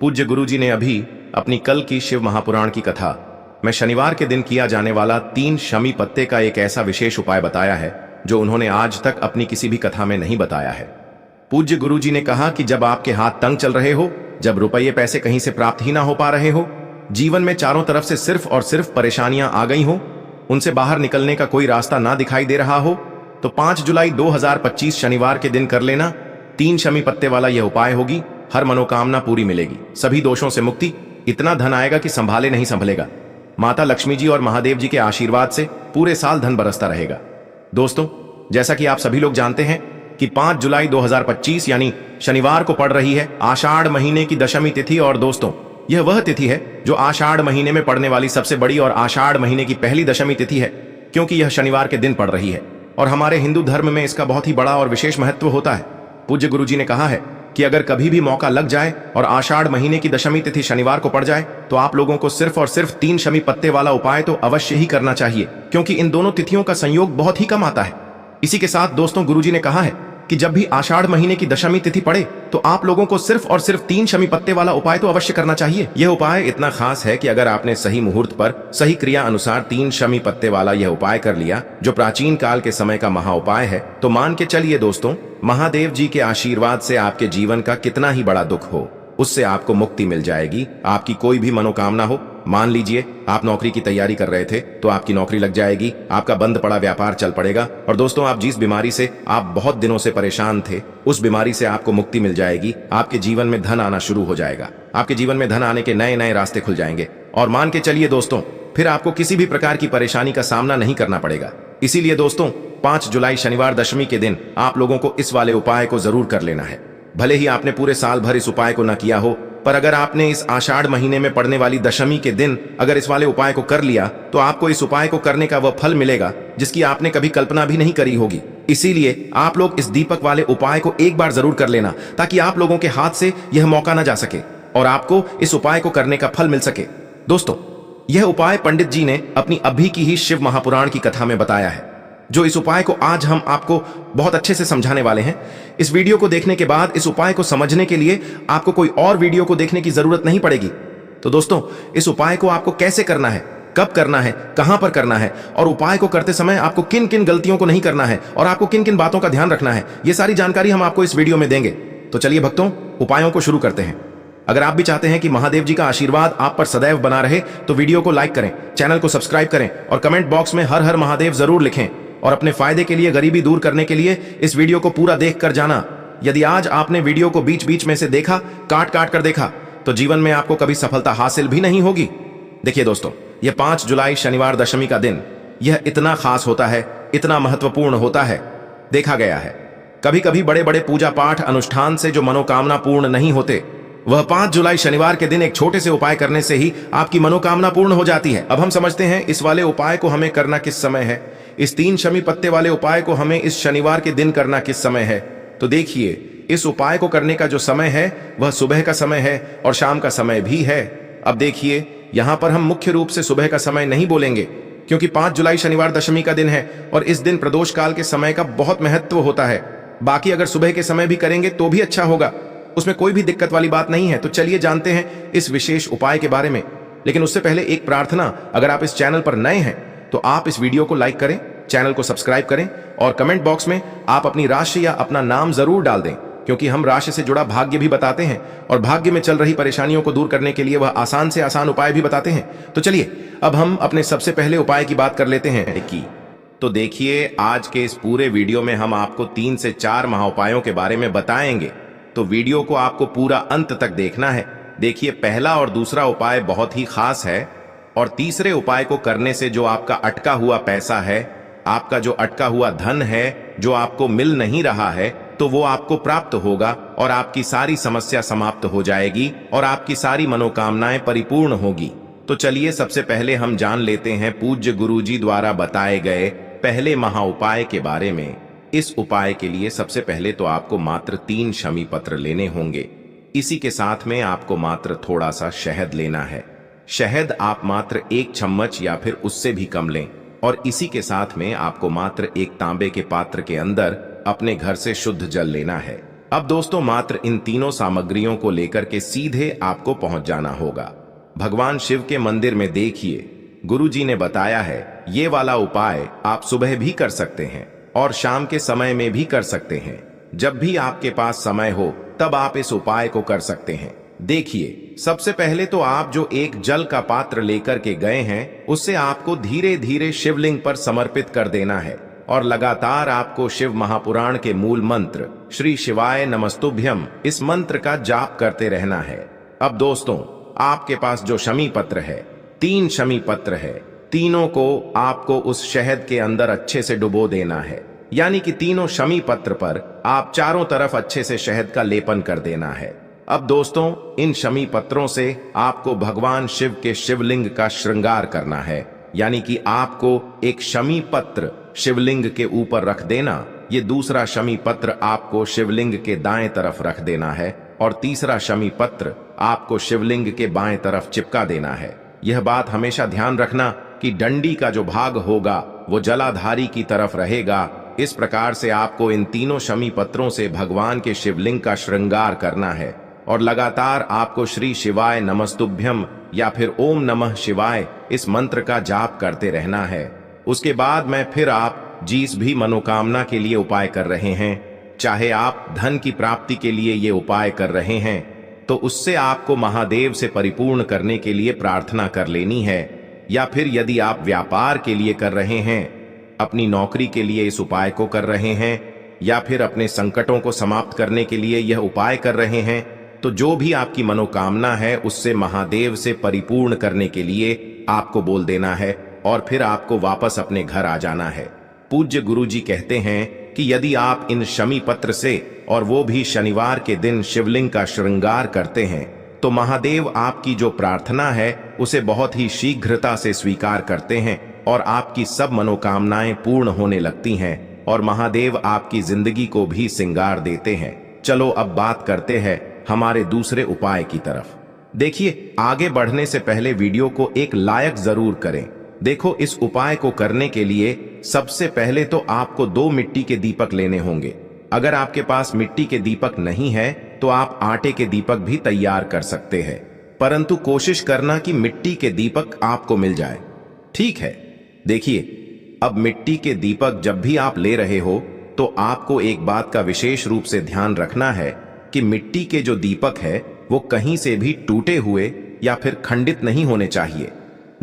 पूज्य गुरुजी ने अभी अपनी कल की शिव महापुराण की कथा में शनिवार के दिन किया जाने वाला 3 शमी पत्ते का एक ऐसा विशेष उपाय बताया है जो उन्होंने आज तक अपनी किसी भी कथा में नहीं बताया है। पूज्य गुरुजी ने कहा कि जब आपके हाथ तंग चल रहे हो, जब रुपये पैसे कहीं से प्राप्त ही ना हो पा रहे हो, जीवन में चारों तरफ से सिर्फ और सिर्फ परेशानियां आ गई हो, उनसे बाहर निकलने का कोई रास्ता ना दिखाई दे रहा हो, तो 5 जुलाई 2025 शनिवार के दिन कर लेना 3 शमी पत्ते वाला यह उपाय होगी। हर मनोकामना पूरी मिलेगी, सभी दोषों से मुक्ति, इतना धन आएगा कि संभाले नहीं संभलेगा। माता लक्ष्मी जी और महादेव जी के आशीर्वाद से पूरे साल धन बरसता रहेगा। दोस्तों, जैसा कि आप सभी लोग जानते हैं कि 5 जुलाई 2025 यानी शनिवार को पड़ रही है आषाढ़ महीने की दशमी तिथि। और दोस्तों, यह वह तिथि है जो आषाढ़ महीने में पड़ने वाली सबसे बड़ी और आषाढ़ महीने की पहली दशमी तिथि है, क्योंकि यह शनिवार के दिन पड़ रही है और हमारे हिंदू धर्म में इसका बहुत ही बड़ा और विशेष महत्व होता है। पूज्य गुरुजी ने कहा है कि अगर कभी भी मौका लग जाए और आषाढ़ महीने की दशमी तिथि शनिवार को पड़ जाए तो आप लोगों को सिर्फ और सिर्फ 3 शमी पत्ते वाला उपाय तो अवश्य ही करना चाहिए, क्योंकि इन दोनों तिथियों का संयोग बहुत ही कम आता है। इसी के साथ दोस्तों, गुरुजी ने कहा है कि जब भी आषाढ़ महीने की दशमी तिथि पड़े तो आप लोगों को सिर्फ और सिर्फ 3 शमी पत्ते वाला उपाय तो अवश्य करना चाहिए। यह उपाय इतना खास है कि अगर आपने सही मुहूर्त पर सही क्रिया अनुसार 3 शमी पत्ते वाला यह उपाय कर लिया, जो प्राचीन काल के समय का महा उपाय है, तो मान के चलिए दोस्तों, महादेव जी के आशीर्वाद से आपके जीवन का कितना ही बड़ा दुख हो, उससे आपको मुक्ति मिल जाएगी। आपकी कोई भी मनोकामना हो, मान लीजिए आप नौकरी की तैयारी कर रहे थे तो आपकी नौकरी लग जाएगी, आपका बंद पड़ा व्यापार चल पड़ेगा, और दोस्तों, आप जिस बीमारी से आप बहुत दिनों से परेशान थे, उस बीमारी से आपको मुक्ति मिल जाएगी। आपके जीवन में धन आना शुरू हो जाएगा, आपके जीवन में धन आने के नए नए रास्ते खुल जाएंगे, और मान के चलिए दोस्तों, फिर आपको किसी भी प्रकार की परेशानी का सामना नहीं करना पड़ेगा। इसीलिए दोस्तों, 5 जुलाई शनिवार दशमी के दिन आप लोगों को इस वाले उपाय को जरूर कर लेना है। भले ही आपने पूरे साल भर इस उपाय को न किया हो, पर अगर आपने इस आषाढ़ महीने में पड़ने वाली दशमी के दिन अगर इस वाले उपाय को कर लिया तो आपको इस उपाय को करने का वह फल मिलेगा जिसकी आपने कभी कल्पना भी नहीं करी होगी। इसीलिए आप लोग इस दीपक वाले उपाय को एक बार जरूर कर लेना, ताकि आप लोगों के हाथ से यह मौका न जा सके और आपको इस उपाय को करने का फल मिल सके। दोस्तों, यह उपाय पंडित जी ने अपनी अभी की ही शिव महापुराण की कथा में बताया है, जो इस उपाय को आज हम आपको बहुत अच्छे से समझाने वाले हैं। इस वीडियो को देखने के बाद इस उपाय को समझने के लिए आपको कोई और वीडियो को देखने की जरूरत नहीं पड़ेगी। तो दोस्तों, इस उपाय को आपको कैसे करना है, कब करना है, कहां पर करना है, और उपाय को करते समय आपको किन किन गलतियों को नहीं करना है और आपको किन किन बातों का ध्यान रखना है, ये सारी जानकारी हम आपको इस वीडियो में देंगे। तो चलिए भक्तों, उपायों को शुरू करते हैं। अगर आप भी चाहते हैं कि महादेव जी का आशीर्वाद आप पर सदैव बना रहे तो वीडियो को लाइक करें, चैनल को सब्सक्राइब करें और कमेंट बॉक्स में हर हर महादेव जरूर लिखें। और अपने फायदे के लिए, गरीबी दूर करने के लिए इस वीडियो को पूरा देख कर जाना। यदि आज आपने वीडियो को बीच बीच में से देखा, काट काट कर देखा, तो जीवन में आपको कभी सफलता हासिल भी नहीं होगी। देखिए दोस्तों, यह 5 जुलाई शनिवार दशमी का दिन यह इतना खास होता है, इतना महत्वपूर्ण होता है। देखा गया है कभी कभी बड़े बड़े पूजा पाठ अनुष्ठान से जो मनोकामना पूर्ण नहीं होते, वह 5 जुलाई शनिवार के दिन एक छोटे से उपाय करने से ही आपकी मनोकामना पूर्ण हो जाती है। अब हम समझते हैं इस वाले उपाय को हमें करना किस समय है। इस 3 शमी पत्ते वाले उपाय को हमें इस शनिवार के दिन करना किस समय है। तो देखिए, इस उपाय को करने का जो समय है वह सुबह का समय है और शाम का समय भी है। अब देखिए, यहां पर हम मुख्य रूप से सुबह का समय नहीं बोलेंगे, क्योंकि 5 जुलाई शनिवार दशमी का दिन है और इस दिन प्रदोष काल के समय का बहुत महत्व होता है। बाकी अगर सुबह के समय भी करेंगे तो भी अच्छा होगा, उसमें कोई भी दिक्कत वाली बात नहीं है। तो चलिए जानते हैं इस विशेष उपाय के बारे में। लेकिन उससे पहले एक प्रार्थना, अगर आप इस चैनल पर नए हैं तो आप इस वीडियो को लाइक करें, चैनल को सब्सक्राइब करें और कमेंट बॉक्स में आप अपनी राशि या अपना नाम जरूर डाल दें, क्योंकि हम राशि से जुड़ा भाग्य भी बताते हैं और भाग्य में चल रही परेशानियों को दूर करने के लिए वह आसान से आसान उपाय भी बताते हैं। तो चलिए अब हम अपने सबसे पहले उपाय की बात कर लेते हैं। तो देखिए, आज के इस पूरे वीडियो में हम आपको 3 से 4 महाउपायों के बारे में बताएंगे, तो वीडियो को आपको पूरा अंत तक देखना है। देखिए, पहला और दूसरा उपाय बहुत ही खास है और तीसरे उपाय को करने से जो आपका अटका हुआ पैसा है, आपका जो अटका हुआ धन है, जो आपको मिल नहीं रहा है, तो वो आपको प्राप्त होगा और आपकी सारी समस्या समाप्त हो जाएगी और आपकी सारी मनोकामनाएं परिपूर्ण होगी। तो चलिए सबसे पहले हम जान लेते हैं पूज्य गुरुजी द्वारा बताए गए पहले महा उपाय के बारे में। इस उपाय के लिए सबसे पहले तो आपको मात्र 3 शमी पत्र लेने होंगे। इसी के साथ में आपको मात्र थोड़ा सा शहद लेना है। शहद आप मात्र 1 चम्मच या फिर उससे भी कम लें और इसी के साथ में आपको मात्र एक तांबे के पात्र के अंदर अपने घर से शुद्ध जल लेना है। अब दोस्तों मात्र इन तीनों सामग्रियों को लेकर के सीधे आपको पहुंच जाना होगा भगवान शिव के मंदिर में। देखिए गुरुजी ने बताया है ये वाला उपाय आप सुबह भी कर सकते हैं और शाम के समय में भी कर सकते हैं। जब भी आपके पास समय हो तब आप इस उपाय को कर सकते हैं। देखिए सबसे पहले तो आप जो एक जल का पात्र लेकर के गए हैं उससे आपको धीरे धीरे शिवलिंग पर समर्पित कर देना है और लगातार आपको शिव महापुराण के मूल मंत्र श्री शिवाय नमस्तुभ्यम इस मंत्र का जाप करते रहना है। अब दोस्तों आपके पास जो शमी पत्र है, 3 शमी पत्र है, तीनों को आपको उस शहद के अंदर अच्छे से डुबो देना है। यानी कि तीनों शमी पत्र पर आप चारों तरफ अच्छे से शहद का लेपन कर देना है। अब दोस्तों इन शमी पत्रों से आपको भगवान शिव के शिवलिंग का श्रृंगार करना है। यानी कि आपको एक शमी पत्र शिवलिंग के ऊपर रख देना, ये दूसरा शमी पत्र आपको शिवलिंग के दाएं तरफ रख देना है और तीसरा शमी पत्र आपको शिवलिंग के बाएं तरफ चिपका देना है। यह बात हमेशा ध्यान रखना कि डंडी का जो भाग होगा वो जलाधारी की तरफ रहेगा। इस प्रकार से आपको इन तीनों शमी पत्रों से भगवान के शिवलिंग का श्रृंगार करना है और लगातार आपको श्री शिवाय नमस्तुभ्यम या फिर ओम नमः शिवाय इस मंत्र का जाप करते रहना है। उसके बाद में फिर आप जिस भी मनोकामना के लिए उपाय कर रहे हैं, चाहे आप धन की प्राप्ति के लिए ये उपाय कर रहे हैं तो उससे आपको महादेव से परिपूर्ण करने के लिए प्रार्थना कर लेनी है, या फिर यदि आप व्यापार के लिए कर रहे हैं, अपनी नौकरी के लिए इस उपाय को कर रहे हैं, या फिर अपने संकटों को समाप्त करने के लिए यह उपाय कर रहे हैं, तो जो भी आपकी मनोकामना है उससे महादेव से परिपूर्ण करने के लिए आपको बोल देना है और फिर आपको वापस अपने घर आ जाना है। पूज्य गुरुजी कहते हैं कि यदि आप इन शमी पत्र से और वो भी शनिवार के दिन शिवलिंग का श्रृंगार करते हैं तो महादेव आपकी जो प्रार्थना है उसे बहुत ही शीघ्रता से स्वीकार करते हैं और आपकी सब मनोकामनाएं पूर्ण होने लगती हैं और महादेव आपकी जिंदगी को भी सिंगार देते हैं। चलो अब बात करते हैं हमारे दूसरे उपाय की तरफ। देखिए आगे बढ़ने से पहले वीडियो को एक लाइक जरूर करें। देखो इस उपाय को करने के लिए सबसे पहले तो आपको 2 मिट्टी के दीपक लेने होंगे। अगर आपके पास मिट्टी के दीपक नहीं है तो आप आटे के दीपक भी तैयार कर सकते हैं, परंतु कोशिश करना कि मिट्टी के दीपक आपको मिल जाए। ठीक है, देखिए अब मिट्टी के दीपक जब भी आप ले रहे हो तो आपको एक बात का विशेष रूप से ध्यान रखना है कि मिट्टी के जो दीपक है वो कहीं से भी टूटे हुए या फिर खंडित नहीं होने चाहिए।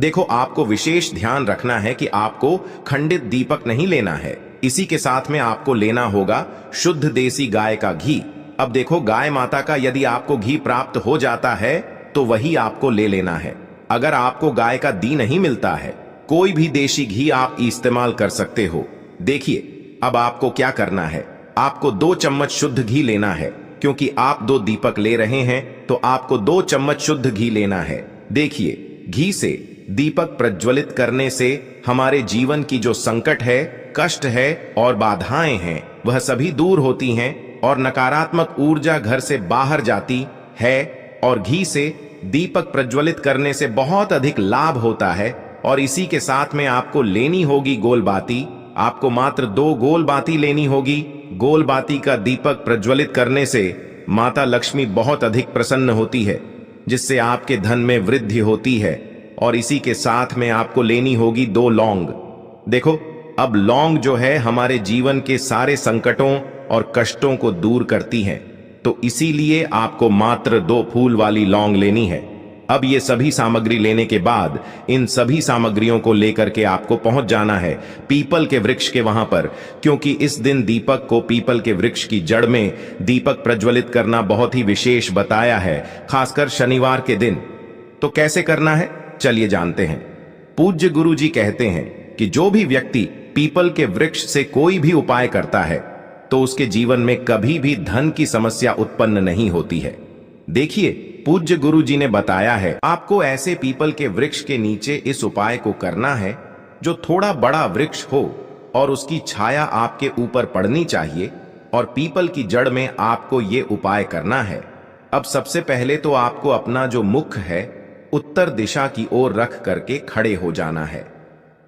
देखो आपको विशेष ध्यान रखना है कि आपको खंडित दीपक नहीं लेना है। इसी के साथ में आपको लेना होगा शुद्ध देसी गाय का घी। अब देखो गाय माता का यदि आपको घी प्राप्त हो जाता है तो वही आपको ले लेना है। अगर आपको गाय का घी नहीं मिलता है, कोई भी देसी घी आप इस्तेमाल कर सकते हो। देखिए अब आपको क्या करना है, आपको 2 चम्मच शुद्ध घी लेना है। क्योंकि आप 2 दीपक ले रहे हैं तो आपको 2 चम्मच शुद्ध घी लेना है। देखिए घी से दीपक प्रज्वलित करने से हमारे जीवन की जो संकट है, कष्ट है और बाधाएं हैं वह सभी दूर होती हैं और नकारात्मक ऊर्जा घर से बाहर जाती है। और घी से दीपक प्रज्वलित करने से बहुत अधिक लाभ होता है। और इसी के साथ में आपको लेनी होगी गोल बाती। आपको मात्र 2 गोल बाती लेनी होगी। गोल बाती का दीपक प्रज्वलित करने से माता लक्ष्मी बहुत अधिक प्रसन्न होती है, जिससे आपके धन में वृद्धि होती है। और इसी के साथ में आपको लेनी होगी 2 लौंग। देखो अब लौंग जो है हमारे जीवन के सारे संकटों और कष्टों को दूर करती है, तो इसीलिए आपको मात्र 2 फूल वाली लौंग लेनी है। अब ये सभी सामग्री लेने के बाद इन सभी सामग्रियों को लेकर के आपको पहुंच जाना है पीपल के वृक्ष के वहां पर, क्योंकि इस दिन दीपक को पीपल के वृक्ष की जड़ में दीपक प्रज्वलित करना बहुत ही विशेष बताया है, खासकर शनिवार के दिन। तो कैसे करना है चलिए जानते हैं। पूज्य गुरु जी कहते हैं कि जो भी व्यक्ति पीपल के वृक्ष से कोई भी उपाय करता है तो उसके जीवन में कभी भी धन की समस्या उत्पन्न नहीं होती है। देखिए पूज्य गुरु जी ने बताया है आपको ऐसे पीपल के वृक्ष के नीचे इस उपाय को करना है जो थोड़ा बड़ा वृक्ष हो और उसकी छाया आपके ऊपर पड़नी चाहिए, और पीपल की जड़ में आपको ये उपाय करना है। अब सबसे पहले तो आपको अपना जो मुख है उत्तर दिशा की ओर रख करके खड़े हो जाना है।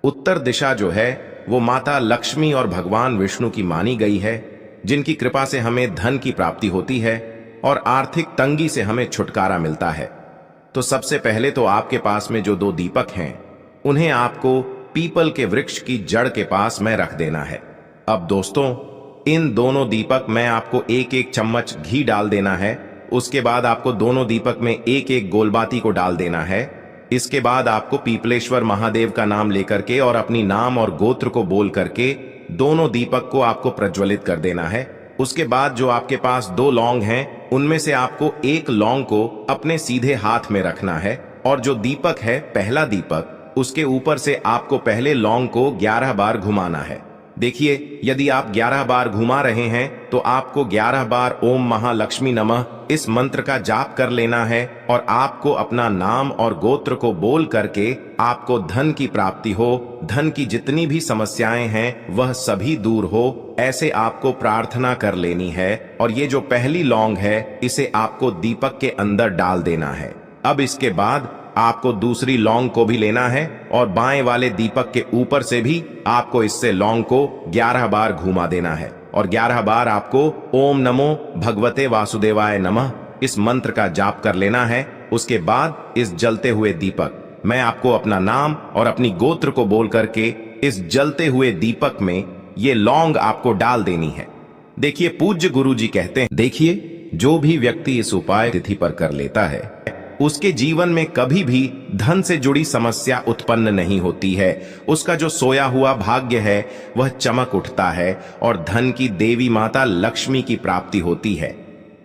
उत्तर दिशा जो है वो माता लक्ष्मी और भगवान विष्णु की मानी गई है। जिनकी कृपा से हमें धन की प्राप्ति होती है और आर्थिक तंगी से हमें छुटकारा मिलता है। तो सबसे पहले तो आपके पास में जो 2 दीपक हैं, उन्हें आपको पीपल के वृक्ष की जड़ के पास में रख देना है। अब दोस्तों, इन दोनों दीपक में आपको 1-1 चम्मच घी डाल देना है। उसके बाद आपको दोनों दीपक में 1-1 गोलबाती को डाल देना है। इसके बाद आपको पीपलेश्वर महादेव का नाम लेकर के और अपनी नाम और गोत्र को बोल करके दोनों दीपक को आपको प्रज्वलित कर देना है। उसके बाद जो आपके पास 2 लौंग हैं, उनमें से आपको 1 लौंग को अपने सीधे हाथ में रखना है और जो दीपक है, पहला दीपक, उसके ऊपर से आपको पहले लौंग को 11 बार घुमाना है। देखिए, यदि आप 11 बार घुमा रहे हैं तो आपको 11 बार ओम महालक्ष्मी नमः इस मंत्र का जाप कर लेना है और आपको अपना नाम और गोत्र को बोल करके आपको धन की प्राप्ति हो, धन की जितनी भी समस्याएं हैं वह सभी दूर हो, ऐसे आपको प्रार्थना कर लेनी है। और ये जो पहली लौंग है, इसे आपको दीपक के अंदर डाल देना है। अब इसके बाद आपको दूसरी लौंग को भी लेना है और बाएं वाले दीपक के ऊपर से भी आपको इससे लौंग को 11 बार घुमा देना है और 11 बार आपको ओम नमो भगवते वासुदेवाय नमः इस मंत्र का जाप कर लेना है। उसके बाद इस जलते हुए दीपक, मैं आपको अपना नाम और अपनी गोत्र को बोल करके इस जलते हुए दीपक में ये लौंग आपको डाल देनी है। देखिए, पूज्य गुरु जी कहते हैं, देखिए, जो भी व्यक्ति इस उपाय तिथि पर कर लेता है, उसके जीवन में कभी भी धन से जुड़ी समस्या उत्पन्न नहीं होती है। उसका जो सोया हुआ भाग्य है वह चमक उठता है और धन की देवी माता लक्ष्मी की प्राप्ति होती है।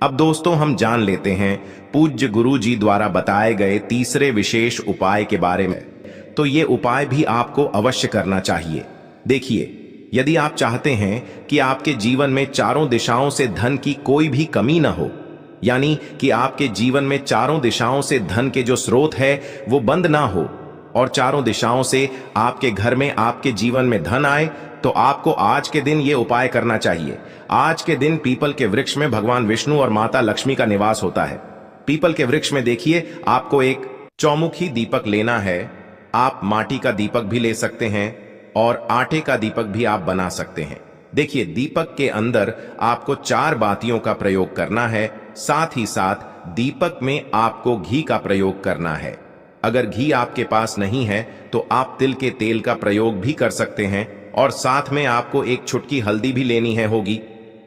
अब दोस्तों, हम जान लेते हैं पूज्य गुरु जी द्वारा बताए गए तीसरे विशेष उपाय के बारे में। तो ये उपाय भी आपको अवश्य करना चाहिए। देखिए, यदि आप चाहते हैं कि आपके जीवन में चारों दिशाओं से धन की कोई भी कमी न हो, यानी कि आपके जीवन में चारों दिशाओं से धन के जो स्रोत है वो बंद ना हो और चारों दिशाओं से आपके घर में, आपके जीवन में धन आए, तो आपको आज के दिन ये उपाय करना चाहिए। आज के दिन पीपल के वृक्ष में भगवान विष्णु और माता लक्ष्मी का निवास होता है। पीपल के वृक्ष में देखिए, आपको एक चौमुखी दीपक लेना है। आप माटी का दीपक भी ले सकते हैं और आटे का दीपक भी आप बना सकते हैं। देखिए, दीपक के अंदर आपको 4 बातियों का प्रयोग करना है। साथ ही साथ दीपक में आपको घी का प्रयोग करना है। अगर घी आपके पास नहीं है तो आप तिल के तेल का प्रयोग भी कर सकते हैं और साथ में आपको एक चुटकी हल्दी भी लेनी है होगी।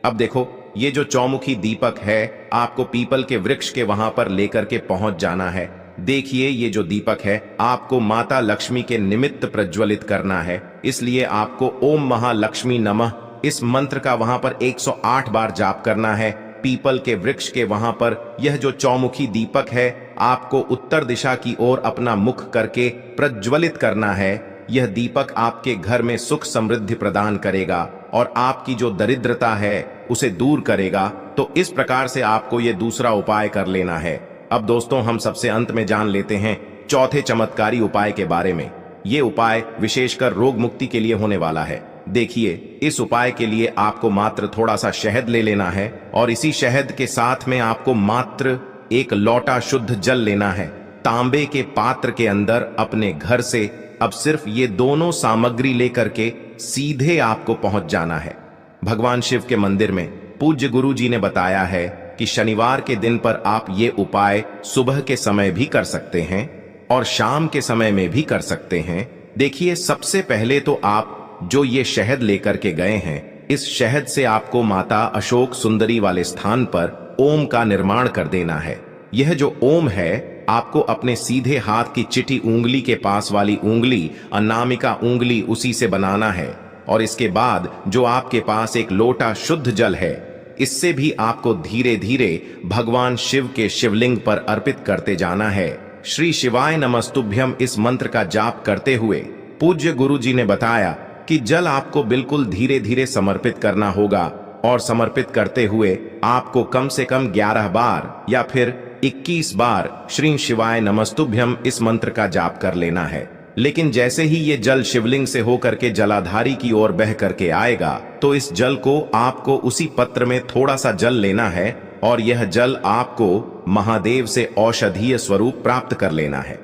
अब देखो, ये जो चौमुखी दीपक है, आपको पीपल के वृक्ष के वहां पर लेकर के पहुंच जाना है। देखिए, ये जो दीपक है आपको माता लक्ष्मी के निमित्त प्रज्वलित करना है, इसलिए आपको ओम महालक्ष्मी नमः इस मंत्र का वहां पर 108 बार जाप करना है। पीपल के वृक्ष के वहां पर यह जो चौमुखी दीपक है आपको उत्तर दिशा की ओर अपना मुख करके प्रज्वलित करना है। यह दीपक आपके घर में सुख समृद्धि प्रदान करेगा और आपकी जो दरिद्रता है उसे दूर करेगा। तो इस प्रकार से आपको यह दूसरा उपाय कर लेना है। अब दोस्तों, हम सबसे अंत में जान लेते हैं चौथे चमत्कारी उपाय के बारे में। ये उपाय विशेषकर रोग मुक्ति के लिए होने वाला है। देखिए, इस उपाय के लिए आपको मात्र थोड़ा सा शहद ले लेना है और इसी शहद के साथ में आपको मात्र 1 लोटा शुद्ध जल लेना है। तांबे के पात्र के अंदर अपने घर से अब सिर्फ ये दोनों सामग्री लेकर के सीधे आपको पहुंच जाना है भगवान शिव के मंदिर में। पूज्य गुरु जी ने बताया है कि शनिवार के दिन पर आप ये उपाय सुबह के समय भी कर सकते हैं और शाम के समय में भी कर सकते हैं। देखिए, सबसे पहले तो आप जो ये शहद लेकर के गए हैं, इस शहद से आपको माता अशोक सुंदरी वाले स्थान पर ओम का निर्माण कर देना है। यह जो ओम है आपको अपने सीधे हाथ की चिटी उंगली के पास वाली उंगली, अनामिका उंगली, उसी से बनाना है और इसके बाद जो आपके पास एक लोटा शुद्ध जल है, इससे भी आपको धीरे धीरे भगवान शिव के शिवलिंग पर अर्पित करते जाना है। श्री शिवाय नमस्तुभ्यम इस मंत्र का जाप करते हुए पूज्य गुरु जी ने बताया कि जल आपको बिल्कुल धीरे धीरे समर्पित करना होगा और समर्पित करते हुए आपको कम से कम 11 बार या फिर 21 बार श्री शिवाय नमस्तुभ्यम इस मंत्र का जाप कर लेना है। लेकिन जैसे ही ये जल शिवलिंग से होकर के जलाधारी की ओर बह करके आएगा तो इस जल को आपको उसी पत्र में थोड़ा सा जल लेना है और यह जल आपको महादेव से औषधीय स्वरूप प्राप्त कर लेना है।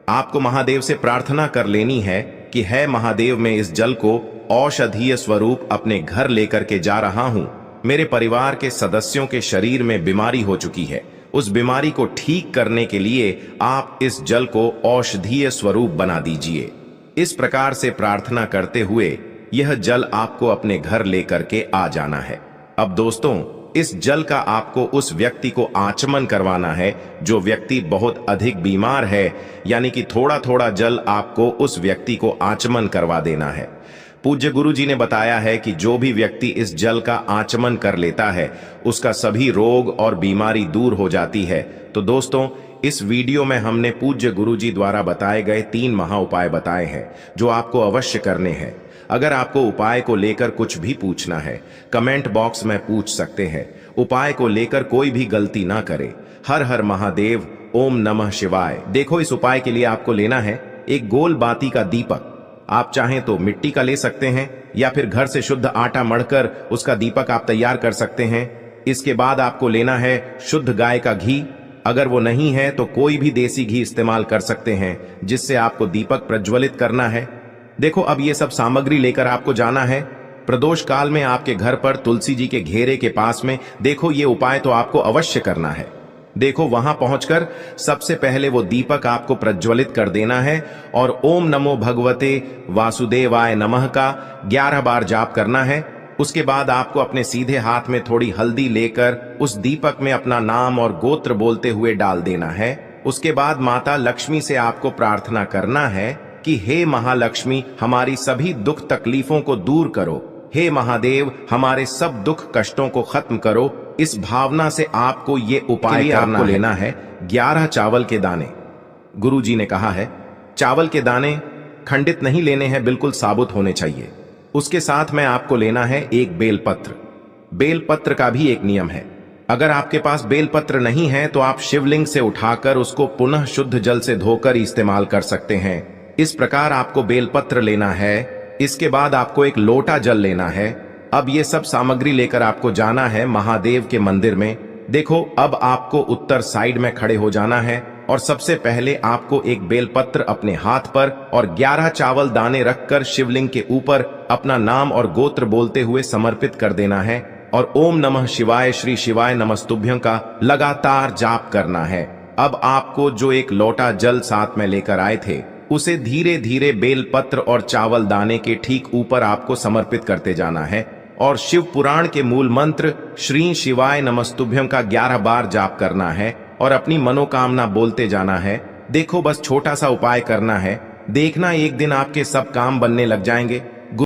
आपको महादेव से प्रार्थना कर लेनी है कि है महादेव, मैं इस जल को औषधीय स्वरूप अपने घर लेकर के जा रहा हूं मेरे परिवार के सदस्यों के शरीर में बीमारी हो चुकी है। उस बीमारी को ठीक करने के लिए आप इस जल को औषधीय स्वरूप बना दीजिए। इस प्रकार से प्रार्थना करते हुए यह जल आपको अपने घर लेकर के आ जाना है। अब दोस्तों, इस जल का आपको उस व्यक्ति को आचमन करवाना है जो व्यक्ति बहुत अधिक बीमार है, यानी कि थोड़ा थोड़ा जल आपको उस व्यक्ति को आचमन करवा देना है। पूज्य गुरु जी ने बताया है कि जो भी व्यक्ति इस जल का आचमन कर लेता है उसका सभी रोग और बीमारी दूर हो जाती है। तो दोस्तों, इस वीडियो में हमने पूज्य गुरु जी द्वारा बताए गए 3 महा उपाय बताए हैं जो आपको अवश्य करने हैं। अगर आपको उपाय को लेकर कुछ भी पूछना है, कमेंट बॉक्स में पूछ सकते हैं। उपाय को लेकर कोई भी गलती ना करे। हर हर महादेव, ओम नमः शिवाय। देखो, इस उपाय के लिए आपको लेना है एक गोल बाती का दीपक। आप चाहें तो मिट्टी का ले सकते हैं या फिर घर से शुद्ध आटा मढ़कर उसका दीपक आप तैयार कर सकते हैं। इसके बाद आपको लेना है शुद्ध गाय का घी। अगर वो नहीं है तो कोई भी देसी घी इस्तेमाल कर सकते हैं जिससे आपको दीपक प्रज्वलित करना है। देखो, अब ये सब सामग्री लेकर आपको जाना है प्रदोष काल में आपके घर पर तुलसी जी के घेरे के पास में। देखो, ये उपाय तो आपको अवश्य करना है। देखो, वहां पहुंचकर सबसे पहले वो दीपक आपको प्रज्वलित कर देना है और ओम नमो भगवते वासुदेवाय नमः का 11 बार जाप करना है। उसके बाद आपको अपने सीधे हाथ में थोड़ी हल्दी लेकर उस दीपक में अपना नाम और गोत्र बोलते हुए डाल देना है। उसके बाद माता लक्ष्मी से आपको प्रार्थना करना है कि हे महालक्ष्मी, हमारी सभी दुख तकलीफों को दूर करो। हे महादेव, हमारे सब दुख कष्टों को खत्म करो। इस भावना से आपको ये उपाय करना लेना है 11 चावल के दाने। गुरु जी ने कहा है चावल के दाने खंडित नहीं लेने हैं, बिल्कुल साबुत होने चाहिए। उसके साथ में आपको लेना है एक बेलपत्र। बेलपत्र का भी एक नियम है, अगर आपके पास बेलपत्र नहीं है तो आप शिवलिंग से उठाकर उसको पुनः शुद्ध जल से धोकर इस्तेमाल कर सकते हैं। इस प्रकार आपको बेलपत्र लेना है। इसके बाद आपको एक लोटा जल लेना है। अब ये सब सामग्री लेकर आपको जाना है महादेव के मंदिर में। देखो, अब आपको उत्तर साइड में खड़े हो जाना है और सबसे पहले आपको एक बेलपत्र अपने हाथ पर और 11 चावल दाने रखकर शिवलिंग के ऊपर अपना नाम और गोत्र बोलते हुए समर्पित कर देना है और ओम नमः शिवाय श्री शिवाय नमस्तुभ्यं का लगातार जाप करना है। अब आपको जो एक लोटा जल साथ में लेकर आए थे उसे धीरे धीरे बेलपत्र और चावल दाने के ठीक ऊपर आपको समर्पित करते जाना है और शिव पुराण के मूल मंत्र श्री शिवाय नमस्तुभ्यं का 11 बार जाप करना है और अपनी मनोकामना बोलते जाना है। देखो, बस छोटा सा उपाय करना है, देखना एक दिन आपके सब काम बनने लग जाएंगे।